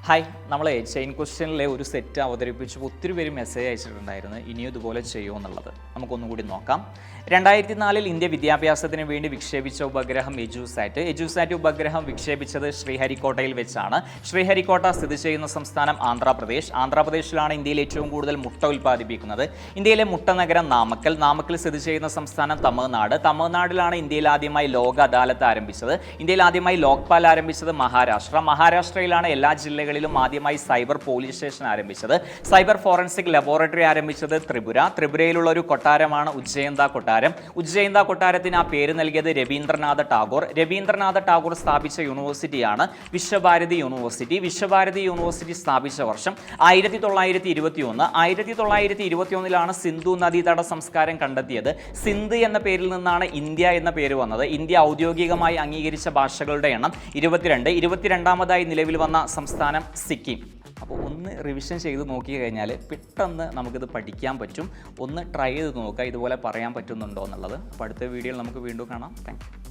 Hi, നമ്മൾ chain ക്വസ്റ്റ്യനിലെ ഒരു set അവതരിപ്പിച്ചപ്പോൾ ഒത്തിരി പേര് മെസ്സേജ് അയച്ചിട്ടുണ്ടായിരുന്നു ഇനിയും ഇതുപോലെ ചെയ്യുമോ എന്നുള്ളത്. നമുക്കൊന്നും കൂടി നോക്കാം. 2004 ഇന്ത്യ വിദ്യാഭ്യാസത്തിന് വേണ്ടി വിക്ഷേപിച്ച ഉപഗ്രഹം എജുസാറ്റ് ഉപഗ്രഹം വിക്ഷേപിച്ചത് ശ്രീഹരിക്കോട്ടയിൽ വെച്ചാണ്. ശ്രീഹരിക്കോട്ട സ്ഥിതി ചെയ്യുന്ന സംസ്ഥാനം ആന്ധ്രാപ്രദേശിലാണ് ഇന്ത്യയിൽ ഏറ്റവും കൂടുതൽ മുട്ട ഉൽപ്പാദിപ്പിക്കുന്നത്. ഇന്ത്യയിലെ മുട്ട നഗരം നാമക്കൽ സ്ഥിതി ചെയ്യുന്ന സംസ്ഥാനം തമിഴ്നാടിലാണ് ഇന്ത്യയിൽ ആദ്യമായി ലോക അദാലത്ത് ആരംഭിച്ചത്. ഇന്ത്യയിൽ ആദ്യമായി ലോക്പാൽ ആരംഭിച്ചത് മഹാരാഷ്ട്രയിലാണ് എല്ലാ ജില്ലകളിലും ആദ്യമായി സൈബർ പോലീസ് സ്റ്റേഷൻ ആരംഭിച്ചത്. സൈബർ ഫോറൻസിക് ലബോറട്ടറി ആരംഭിച്ചത് ത്രിപുരയിലുള്ള ഒരു കൊട്ടാരമാണ് ഉജ്ജയിന്ത കൊട്ടാരത്തിന് ആ പേര് നൽകിയത് രവീന്ദ്രനാഥ ടാഗോർ സ്ഥാപിച്ച യൂണിവേഴ്സിറ്റിയാണ് വിശ്വഭാരതി യൂണിവേഴ്സിറ്റി സ്ഥാപിച്ച വർഷം 1921 സിന്ധു നദീതട സംസ്കാരം കണ്ടെത്തിയത്. സിന്ധ് എന്ന പേരിൽ നിന്നാണ് ഇന്ത്യ എന്ന പേര് വന്നത്. ഇന്ത്യ ഔദ്യോഗികമായി അംഗീകരിച്ച ഭാഷകളുടെ എണ്ണം 22ാമതായി നിലവിൽ വന്ന സംസ്ഥാനം സിക്കിം. അപ്പോൾ ഒന്ന് റിവിഷൻ ചെയ്ത് നോക്കി കഴിഞ്ഞാൽ പെട്ടെന്ന് നമുക്കിത് പഠിക്കാൻ പറ്റും. ഒന്ന് ട്രൈ ചെയ്ത് നോക്കുക, ഇതുപോലെ പറയാൻ പറ്റുന്നുണ്ടോ എന്നുള്ളത്. അപ്പോൾ അടുത്ത വീഡിയോയിൽ നമുക്ക് വീണ്ടും കാണാം. Thank you.